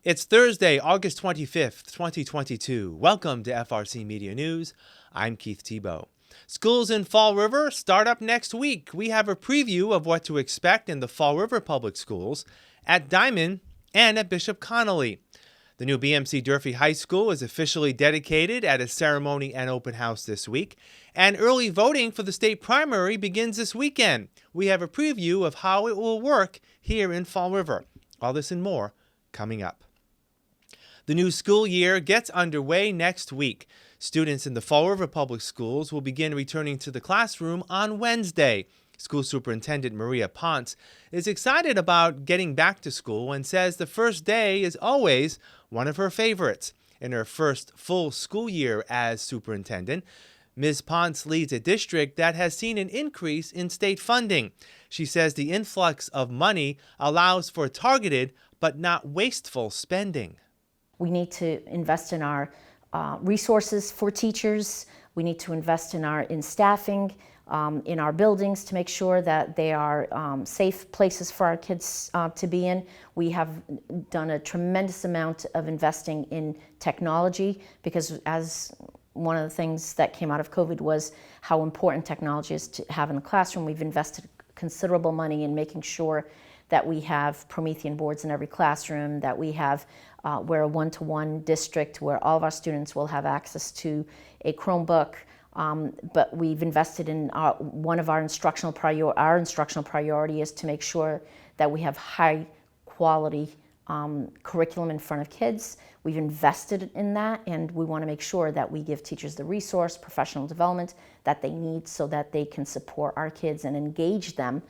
It's Thursday, August 25th, 2022. Welcome to FRC Media News. I'm Keith Tebow. Schools in Fall River start up next week. We have a preview of what to expect in the Fall River Public Schools, at Diman, and at Bishop Connolly. The new BMC Durfee High School is officially dedicated at a ceremony and open house this week, and early voting for the state primary begins this weekend. We have a preview of how it will work here in Fall River. All this and more coming up. The new school year gets underway next week. Students in the Fall River Public Schools will begin returning to the classroom on Wednesday. School Superintendent Maria Ponce is excited about getting back to school and says the first day is always one of her favorites. In her first full school year as superintendent, Ms. Ponce leads a district that has seen an increase in state funding. She says the influx of money allows for targeted but not wasteful spending. We need to invest in our resources for teachers. We need to invest in staffing, in our buildings to make sure that they are safe places for our kids to be in. We have done a tremendous amount of investing in technology because as one of the things that came out of COVID was how important technology is to have in the classroom. We've invested considerable money in making sure that we have Promethean boards in every classroom, that we have, we're a one-to-one district where all of our students will have access to a Chromebook, but we've invested in one of our instructional priority is to make sure that we have high quality curriculum in front of kids. We've invested in that, and we want to make sure that we give teachers the resource, professional development that they need so that they can support our kids and engage them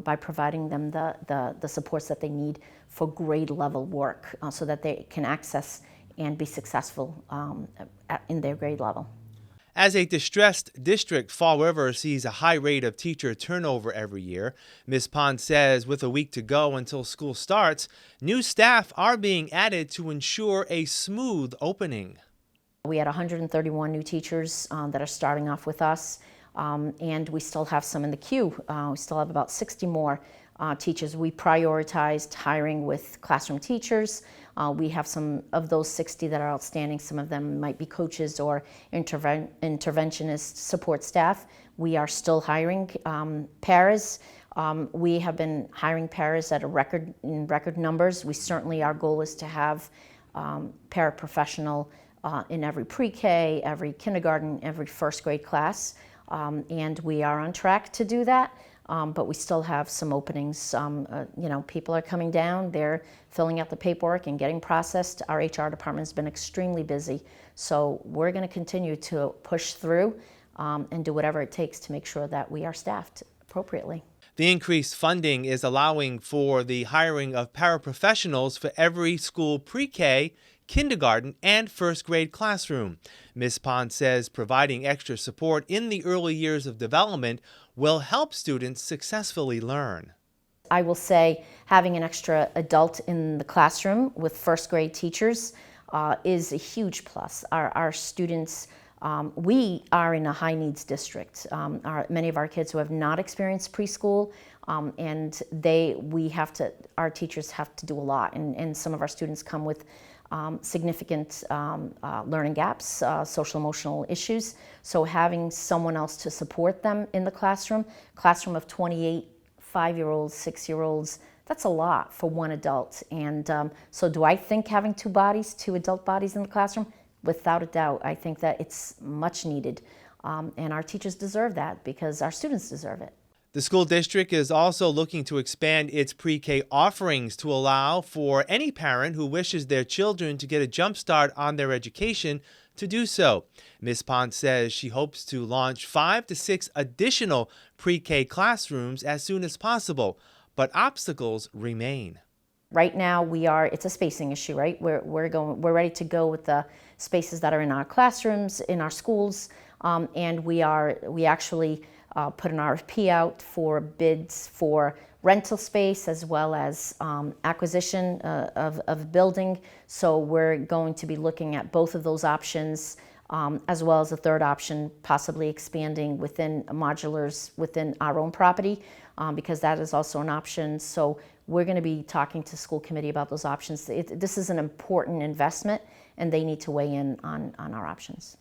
by providing them the supports that they need for grade level work so that they can access and be successful in their grade level. As a distressed district, Fall River sees a high rate of teacher turnover every year. Ms. Ponce says with a week to go until school starts, new staff are being added to ensure a smooth opening. We had 131 new teachers that are starting off with us. And we still have some in the queue. We still have about 60 more teachers. We prioritized hiring with classroom teachers. We have some of those 60 that are outstanding. Some of them might be coaches or interventionist support staff. We are still hiring paras. We have been hiring paras at in record numbers. Our goal is to have paraprofessional in every pre-K, every kindergarten, every first grade class. And we are on track to do that, but we still have some openings. People are coming down, they're filling out the paperwork and getting processed. Our HR department has been extremely busy, so we're going to continue to push through and do whatever it takes to make sure that we are staffed appropriately. The increased funding is allowing for the hiring of paraprofessionals for every school pre-K, kindergarten, and first grade classroom. Ms. Ponce says providing extra support in the early years of development will help students successfully learn. I will say having an extra adult in the classroom with first grade teachers is a huge plus. Our students, we are in a high needs district. Many of our kids who have not experienced preschool, and our teachers have to do a lot, and some of our students come with significant learning gaps, social emotional issues. So having someone else to support them in the classroom of 28 5-year-olds, 6-year-olds, that's a lot for one adult. And so do I think having two adult bodies in the classroom? Without a doubt, I think that it's much needed. And our teachers deserve that because our students deserve it. The school district is also looking to expand its pre-K offerings to allow for any parent who wishes their children to get a jump start on their education to do so. Ms. Ponce says she hopes to launch 5 to 6 additional pre-K classrooms as soon as possible, but obstacles remain. Right now it's a spacing issue, right? We're ready to go with the spaces that are in our classrooms, in our schools, and we actually put an RFP out for bids for rental space as well as acquisition of a building. So we're going to be looking at both of those options as well as a third option, possibly expanding within modulars within our own property because that is also an option. So we're going to be talking to school committee about those options. This is an important investment, and they need to weigh in on our options.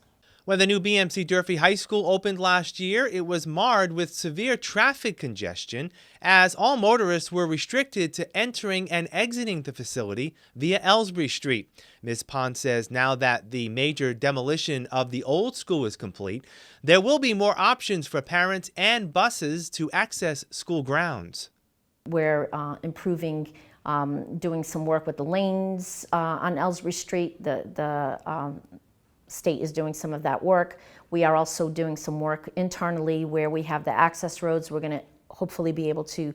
When the new BMC Durfee High School opened last year, it was marred with severe traffic congestion as all motorists were restricted to entering and exiting the facility via Ellsbury Street. Ms. Pond says now that the major demolition of the old school is complete, there will be more options for parents and buses to access school grounds. We're improving, doing some work with the lanes on Ellsbury Street. The state is doing some of that work. We are also doing some work internally where we have the access roads. We're going to hopefully be able to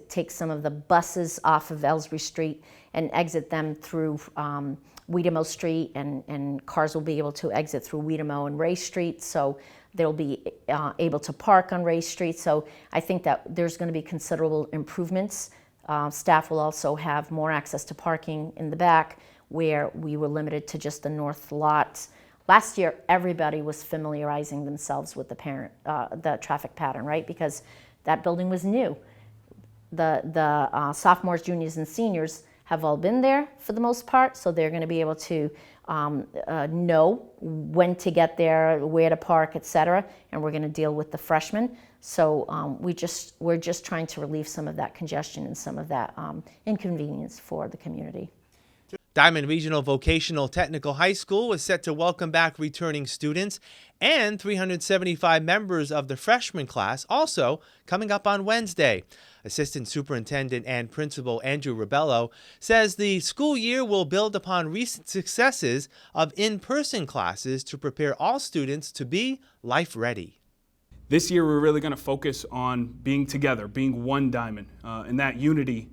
take some of the buses off of Ellsbury Street and exit them through Wiedemo Street, and cars will be able to exit through Wiedemo and Ray Street. So they'll be able to park on Ray Street. So I think that there's going to be considerable improvements. Staff will also have more access to parking in the back, where we were limited to just the north lots. Last year, everybody was familiarizing themselves with the traffic pattern, right? Because that building was new. The sophomores, juniors, and seniors have all been there for the most part, so they're going to be able to know when to get there, where to park, etc. And we're going to deal with the freshmen. So we're just trying to relieve some of that congestion and some of that inconvenience for the community. Diman Regional Vocational Technical High School is set to welcome back returning students and 375 members of the freshman class, also coming up on Wednesday. Assistant Superintendent and Principal Andrew Ribello says the school year will build upon recent successes of in-person classes to prepare all students to be life-ready. This year we're really going to focus on being together, being one Diman, and that unity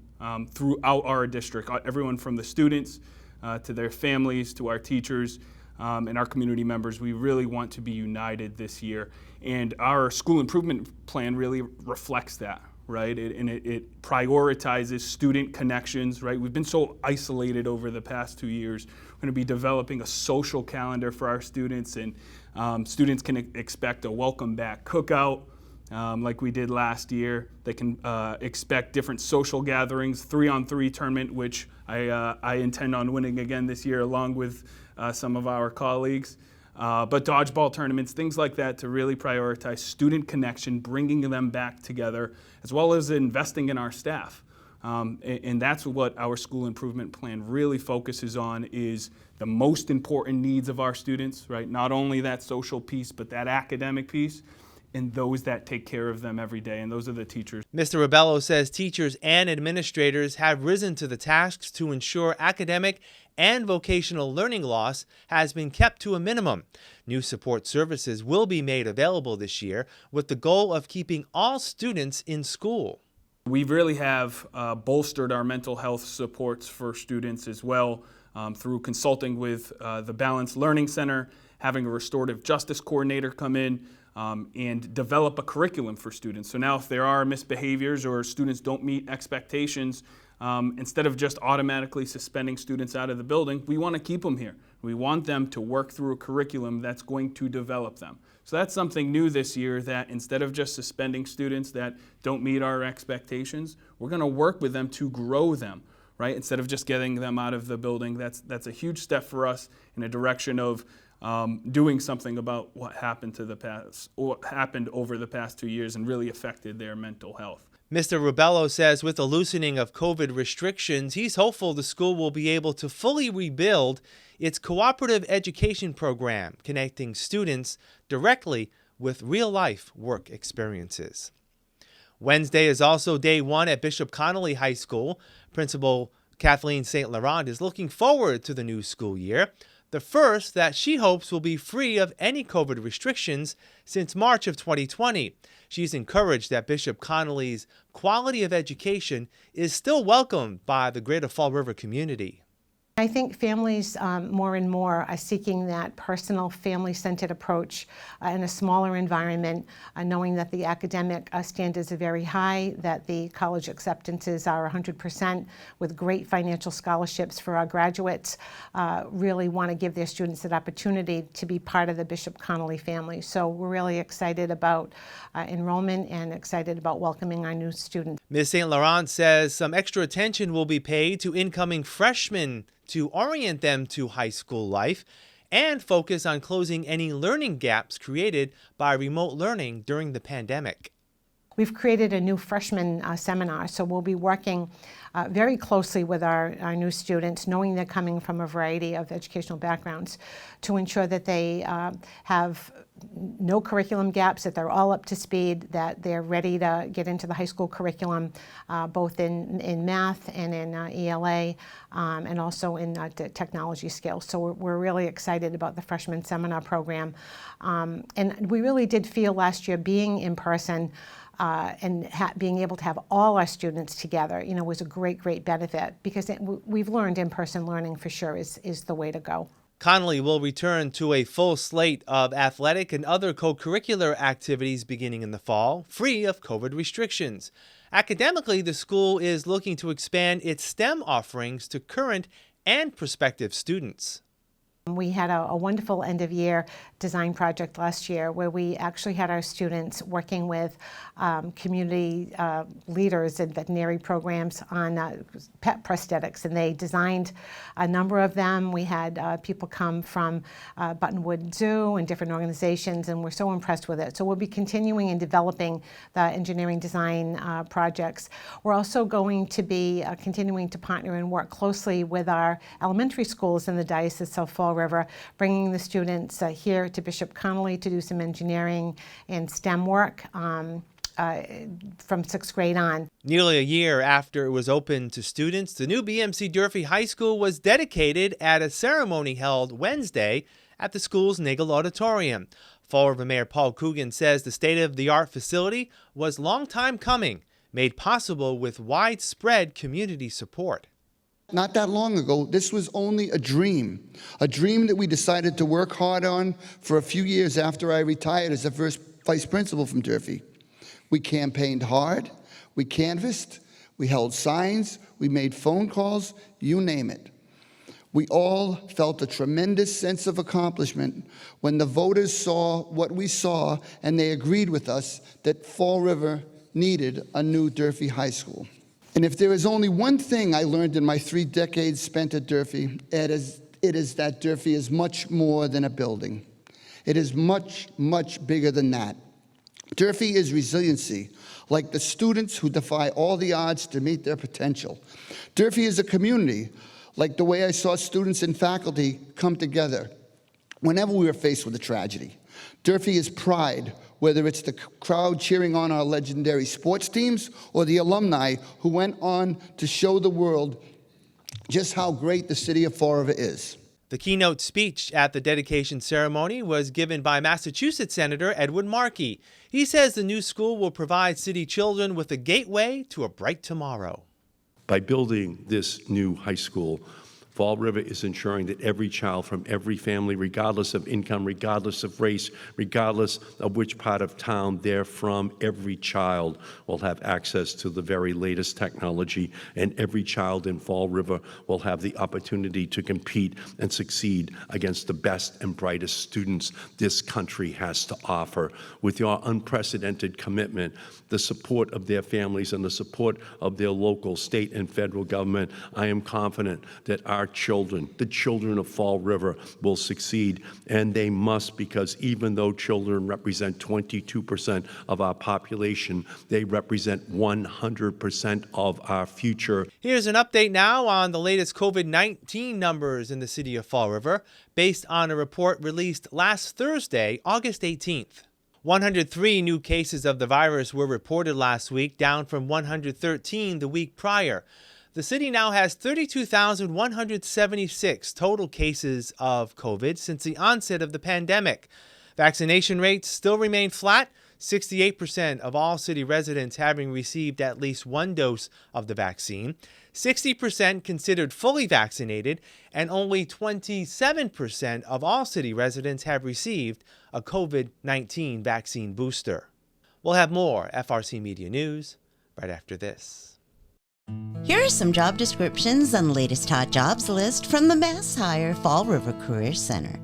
throughout our district. Everyone from the students to their families, to our teachers, and our community members. We really want to be united this year. And our school improvement plan really reflects that, right? It prioritizes student connections, right? We've been so isolated over the past 2 years. We're going to be developing a social calendar for our students, and students can expect a welcome back cookout, like we did last year. They can expect different social gatherings, 3-on-3 tournament, which I intend on winning again this year along with some of our colleagues. But dodgeball tournaments, things like that, to really prioritize student connection, bringing them back together, as well as investing in our staff. And that's what our school improvement plan really focuses on, is the most important needs of our students, right? Not only that social piece, but that academic piece, and those that take care of them every day, and those are the teachers. Mr. Ribello says teachers and administrators have risen to the tasks to ensure academic and vocational learning loss has been kept to a minimum. New support services will be made available this year with the goal of keeping all students in school. We really have bolstered our mental health supports for students as well through consulting with the Balanced Learning Center, having a restorative justice coordinator come in, and develop a curriculum for students. So now if there are misbehaviors or students don't meet expectations, instead of just automatically suspending students out of the building, we want to keep them here. We want them to work through a curriculum that's going to develop them. So that's something new this year, that instead of just suspending students that don't meet our expectations, we're going to work with them to grow them, right? Instead of just getting them out of the building. That's a huge step for us in a direction of doing something about what happened over the past 2 years and really affected their mental health. Mr. Ribello says with the loosening of COVID restrictions, he's hopeful the school will be able to fully rebuild its cooperative education program, connecting students directly with real-life work experiences. Wednesday is also day one at Bishop Connolly High School. Principal Kathleen St. Laurent is looking forward to the new school year, the first that she hopes will be free of any COVID restrictions since March of 2020. She's encouraged that Bishop Connolly's quality of education is still welcomed by the greater Fall River community. I think families more and more are seeking that personal, family-centered approach in a smaller environment, knowing that the academic standards are very high, that the college acceptances are 100% with great financial scholarships for our graduates, really want to give their students that opportunity to be part of the Bishop Connolly family. So we're really excited about enrollment and excited about welcoming our new students. Ms. St. Laurent says some extra attention will be paid to incoming freshmen to orient them to high school life and focus on closing any learning gaps created by remote learning during the pandemic. We've created a new freshman seminar, so we'll be working very closely with our new students, knowing they're coming from a variety of educational backgrounds, to ensure that they have no curriculum gaps, that they're all up to speed, that they're ready to get into the high school curriculum, both in math and in ELA, and also in technology skills. So we're really excited about the freshman seminar program. And we really did feel last year being in person and being able to have all our students together, was a great benefit, because we've learned in-person learning for sure is the way to go. Connolly will return to a full slate of athletic and other co-curricular activities beginning in the fall, free of COVID restrictions. Academically, the school is looking to expand its STEM offerings to current and prospective students. We had a wonderful end-of-year design project last year where we actually had our students working with community leaders in veterinary programs on pet prosthetics, and they designed a number of them. We had people come from Buttonwood Zoo and different organizations, and we're so impressed with it. So we'll be continuing and developing the engineering design projects. We're also going to be continuing to partner and work closely with our elementary schools in the Diocese of Fall River, bringing the students here to Bishop Connolly to do some engineering and STEM work from 6th grade on. Nearly a year after it was open to students, the new BMC Durfee High School was dedicated at a ceremony held Wednesday at the school's Nagel Auditorium. Fall River Mayor Paul Coogan says the state-of-the-art facility was long time coming, made possible with widespread community support. Not that long ago, this was only a dream that we decided to work hard on for a few years after I retired as the first vice principal from Durfee. We campaigned hard, we canvassed, we held signs, we made phone calls, you name it. We all felt a tremendous sense of accomplishment when the voters saw what we saw, and they agreed with us that Fall River needed a new Durfee High School. And if there is only one thing I learned in my 3 decades spent at Durfee, it is that Durfee is much more than a building. It is much bigger than that. Durfee is resiliency, like the students who defy all the odds to meet their potential. Durfee is a community, like the way I saw students and faculty come together whenever we were faced with a tragedy. Durfee is pride, whether it's the crowd cheering on our legendary sports teams or the alumni who went on to show the world just how great the city of Fall River is. The keynote speech at the dedication ceremony was given by Massachusetts Senator Edward Markey. He says the new school will provide city children with a gateway to a bright tomorrow. By building this new high school, Fall River is ensuring that every child from every family, regardless of income, regardless of race, regardless of which part of town they're from, every child will have access to the very latest technology, and every child in Fall River will have the opportunity to compete and succeed against the best and brightest students this country has to offer. With your unprecedented commitment, the support of their families, and the support of their local, state, and federal government, I am confident that our children, the children of Fall River, will succeed, and they must, because even though children represent 22% of our population, they represent 100% of our future. Here's an update now on the latest COVID-19 numbers in the city of Fall River, based on a report released last Thursday, August 18th. 103 new cases of the virus were reported last week, down from 113 the week prior. The city now has 32,176 total cases of COVID since the onset of the pandemic. Vaccination rates still remain flat. 68% of all city residents having received at least one dose of the vaccine, 60% considered fully vaccinated, and only 27% of all city residents have received a COVID-19 vaccine booster. We'll have more FRC Media News right after this. Here are some job descriptions on the latest hot jobs list from the Mass Hire Fall River Career Center.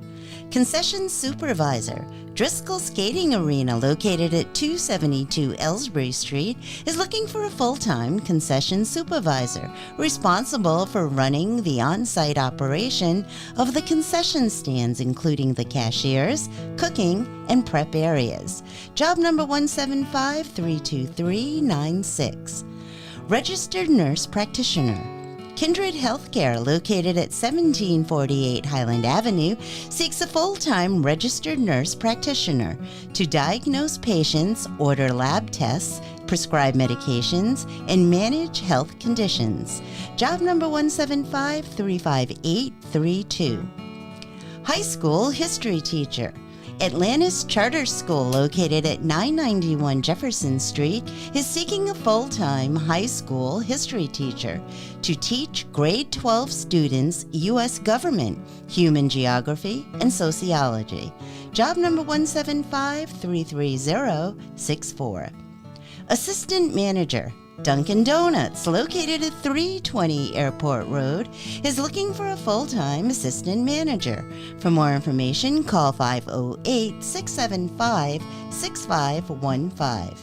Concession Supervisor. Driscoll Skating Arena, located at 272 Ellsbury Street, is looking for a full-time concession supervisor responsible for running the on-site operation of the concession stands, including the cashiers, cooking, and prep areas. Job number 175-32396. Registered Nurse Practitioner. Kindred Healthcare, located at 1748 Highland Avenue, seeks a full-time registered nurse practitioner to diagnose patients, order lab tests, prescribe medications, and manage health conditions. Job number 175-35832. High School History Teacher. Atlantis Charter School, located at 991 Jefferson Street, is seeking a full-time high school history teacher to teach grade 12 students U.S. government, human geography, and sociology. Job number 175-33064. Assistant Manager. Dunkin' Donuts, located at 320 Airport Road, is looking for a full-time assistant manager. For more information, call 508-675-6515.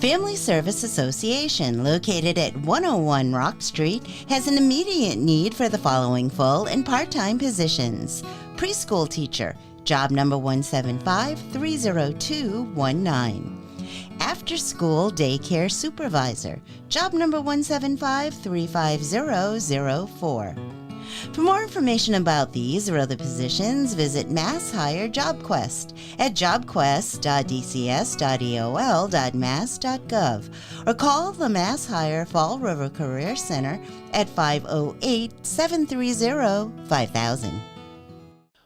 Family Service Association, located at 101 Rock Street, has an immediate need for the following full and part-time positions. Preschool teacher, job number 175-30219. After-school daycare supervisor, job number 175-35004. For more information about these or other positions, visit Mass Hire JobQuest at jobquest.dcs.eol.mass.gov or call the Mass Hire Fall River Career Center at 508-730-5000.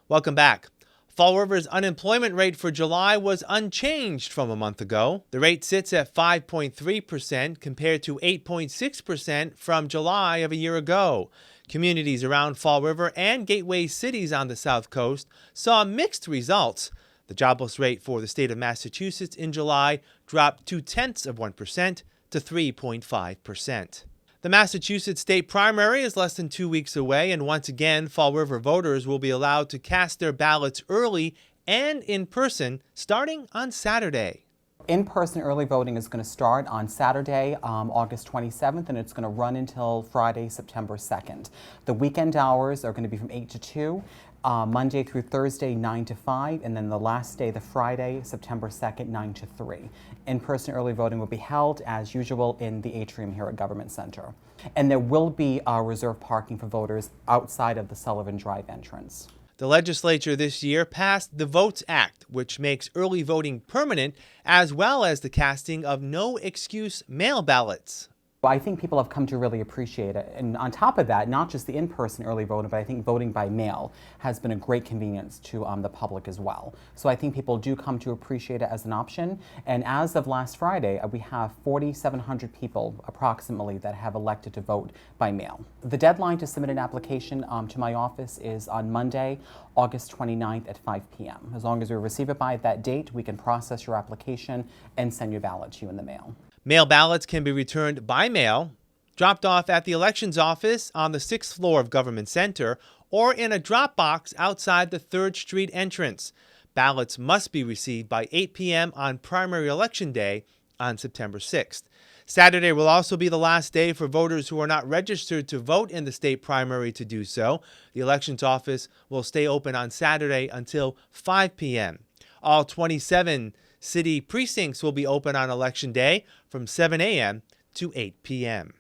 Welcome back. Fall River's unemployment rate for July was unchanged from a month ago. The rate sits at 5.3% compared to 8.6% from July of a year ago. Communities around Fall River and gateway cities on the South Coast saw mixed results. The jobless rate for the state of Massachusetts in July dropped 0.2% to 3.5%. The Massachusetts state primary is less than 2 weeks away, and once again, Fall River voters will be allowed to cast their ballots early and in person starting on Saturday. In-person early voting is going to start on Saturday, August 27th, and it's going to run until Friday, September 2nd. The weekend hours are going to be from 8 to 2, Monday through Thursday, 9 to 5, and then the last day, the Friday, September 2nd, 9 to 3. In-person early voting will be held, as usual, in the atrium here at Government Center. And there will be reserved parking for voters outside of the Sullivan Drive entrance. The legislature this year passed the Votes Act, which makes early voting permanent, as well as the casting of no-excuse mail ballots. I think people have come to really appreciate it. And on top of that, not just the in-person early voting, but I think voting by mail has been a great convenience to the public as well. So I think people do come to appreciate it as an option. And as of last Friday, we have 4,700 people approximately that have elected to vote by mail. The deadline to submit an application to my office is on Monday, August 29th at 5 p.m. As long as we receive it by that date, we can process your application and send your ballot to you in the mail. Mail ballots can be returned by mail, dropped off at the elections office on the 6th floor of Government Center, or in a drop box outside the 3rd Street entrance. Ballots must be received by 8 p.m. on primary election day on September 6th. Saturday will also be the last day for voters who are not registered to vote in the state primary to do so. The elections office will stay open on Saturday until 5 p.m. All 27 city precincts will be open on Election Day from 7 a.m. to 8 p.m.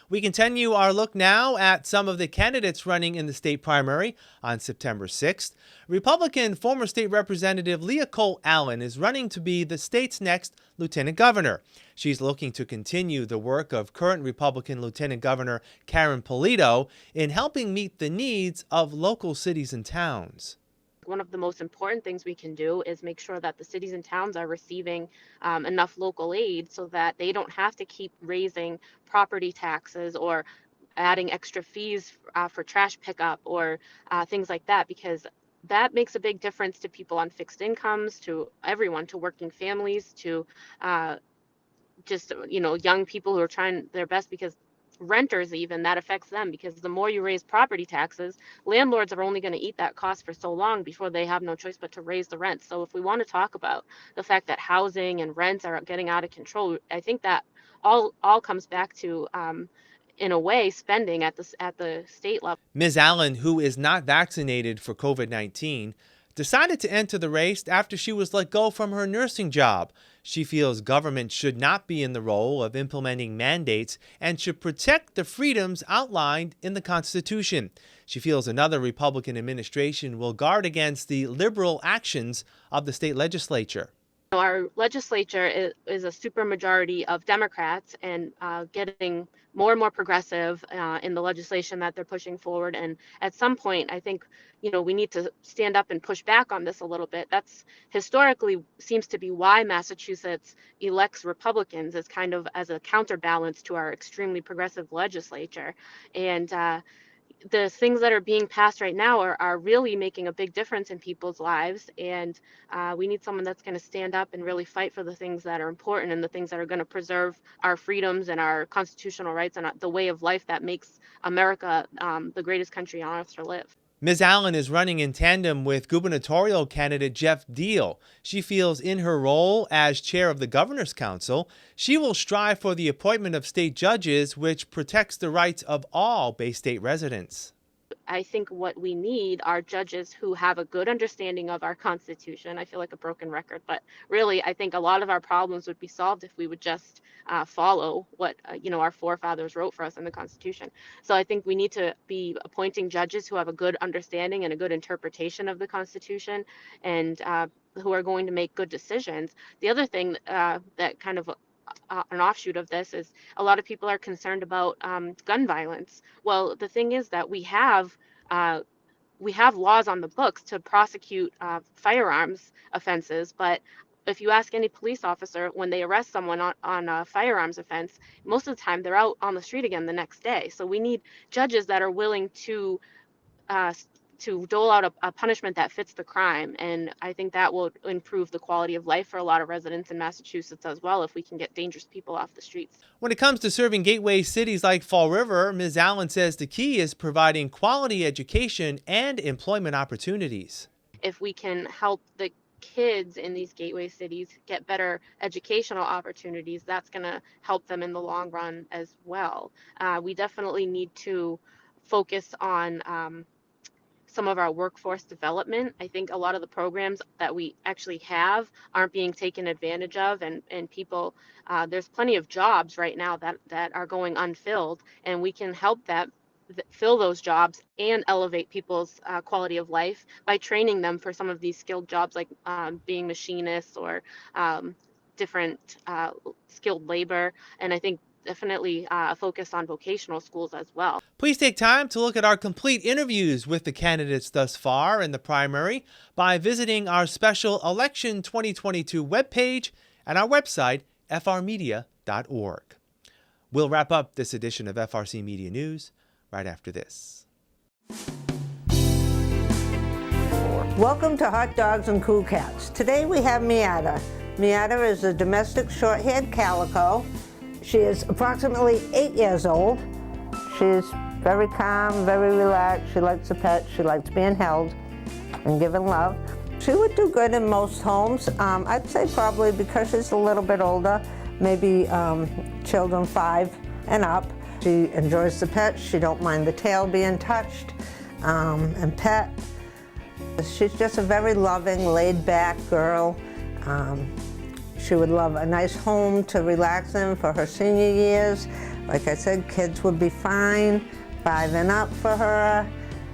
We continue our look now at some of the candidates running in the state primary on September 6th. Republican former state representative Leah Cole Allen is running to be the state's next lieutenant governor. She's looking to continue the work of current Republican Lieutenant Governor Karen Polito in helping meet the needs of local cities and towns. one of the most important things we can do is make sure that the cities and towns are receiving enough local aid so that they don't have to keep raising property taxes or adding extra fees for trash pickup or things like that, because that makes a big difference to people on fixed incomes, to everyone, to working families, to just young people who are trying their best, because renters, even that affects them, because the more you raise property taxes, landlords are only going to eat that cost for so long before they have no choice but to raise the rent. So if we want to talk about the fact that housing and rents are getting out of control, I think that all comes back to in a way, spending at the state level. Ms. Allen, who is not vaccinated for COVID-19, decided to enter the race after she was let go from her nursing job. She feels government should not be in the role of implementing mandates and should protect the freedoms outlined in the Constitution. She feels another Republican administration will guard against the liberal actions of the state legislature. Our legislature is a supermajority of Democrats, and getting more and more progressive in the legislation that they're pushing forward. And at some point, I think, we need to stand up and push back on this a little bit. That's historically seems to be why Massachusetts elects Republicans, as kind of as a counterbalance to our extremely progressive legislature. And the things that are being passed right now are really making a big difference in people's lives, and we need someone that's going to stand up and really fight for the things that are important and the things that are going to preserve our freedoms and our constitutional rights and the way of life that makes America the greatest country on earth to live. Ms. Allen is running in tandem with gubernatorial candidate Jeff Deal. She feels in her role as chair of the Governor's Council, she will strive for the appointment of state judges, which protects the rights of all Bay State residents. I think what we need are judges who have a good understanding of our Constitution. I feel like a broken record, but really, I think a lot of our problems would be solved if we would just follow what our forefathers wrote for us in the Constitution. So I think we need to be appointing judges who have a good understanding and a good interpretation of the Constitution, and who are going to make good decisions. The other thing that kind of an offshoot of this is a lot of people are concerned about gun violence. Well, the thing is that we have laws on the books to prosecute firearms offenses, but if you ask any police officer, when they arrest someone on a firearms offense, most of the time they're out on the street again the next day. So we need judges that are willing to dole out a punishment that fits the crime. And I think that will improve the quality of life for a lot of residents in Massachusetts as well, if we can get dangerous people off the streets. When it comes to serving gateway cities like Fall River, Ms. Allen says the key is providing quality education and employment opportunities. If we can help the kids in these gateway cities get better educational opportunities, that's going to help them in the long run as well. We definitely need to focus on some of our workforce development. I think a lot of the programs that we actually have aren't being taken advantage of, and people, there's plenty of jobs right now that are going unfilled, and we can help fill those jobs and elevate people's quality of life by training them for some of these skilled jobs, like being machinists or different skilled labor. And I think definitely a focus on vocational schools as well. Please take time to look at our complete interviews with the candidates thus far in the primary by visiting our special Election 2022 webpage and our website, frmedia.org. We'll wrap up this edition of FRC Media News right after this. Welcome to Hot Dogs and Cool Cats. Today we have Miata. Miata is a domestic short-haired calico. She is approximately 8 years old. She's very calm, very relaxed. She likes a pet. She likes being held and given love. She would do good in most homes. I'd say probably because she's a little bit older, maybe children 5 and up. She enjoys the pets. She don't mind the tail being touched and pet. She's just a very loving, laid-back girl. She would love a nice home to relax in for her senior years. Like I said, kids would be fine, 5 and up for her.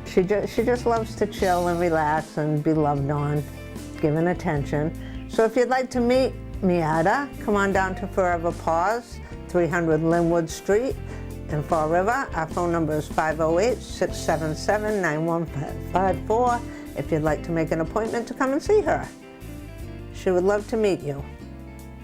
She just loves to chill and relax and be loved on, given attention. So if you'd like to meet Miata, come on down to Forever Paws, 300 Linwood Street in Fall River. Our phone number is 508-677-9154. if you'd like to make an appointment to come and see her. She would love to meet you.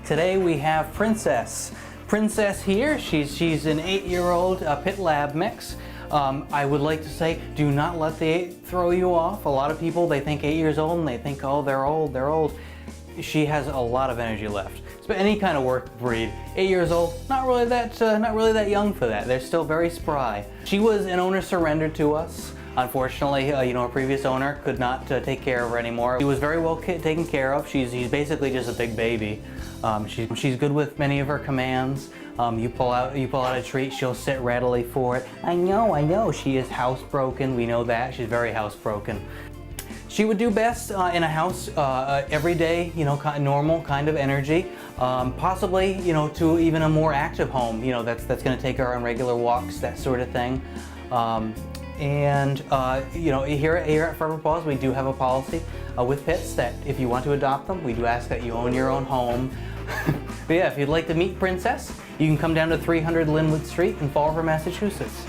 Today we have Princess. Princess here, she's an 8-year-old pit lab mix. I would like to say, do not let the 8 throw you off. A lot of people, they think 8 years old and they think, oh, they're old. She has a lot of energy left. So any kind of work breed, 8 years old, not really that young for that. They're still very spry. She was an owner surrendered to us. Unfortunately, a previous owner could not take care of her anymore. She was very well taken care of. She's basically just a big baby. She's good with many of her commands. You pull out a treat, she'll sit readily for it. I know, she is housebroken. We know that. She's very housebroken. She would do best in a house every day, normal kind of energy. Possibly, to even a more active home, that's going to take her on regular walks, that sort of thing. Here at Forever Paws, we do have a policy with pits that if you want to adopt them, we do ask that you own your own home. But yeah, if you'd like to meet Princess, you can come down to 300 Linwood Street in Fall River, Massachusetts.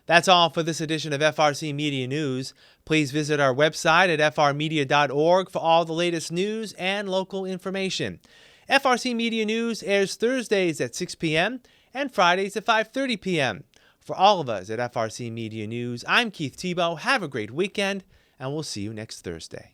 That's all for this edition of FRC Media News. Please visit our website at frmedia.org for all the latest news and local information. FRC Media News airs Thursdays at 6 p.m. and Fridays at 5:30 p.m. For all of us at FRC Media News, I'm Keith Tebow. Have a great weekend, and we'll see you next Thursday.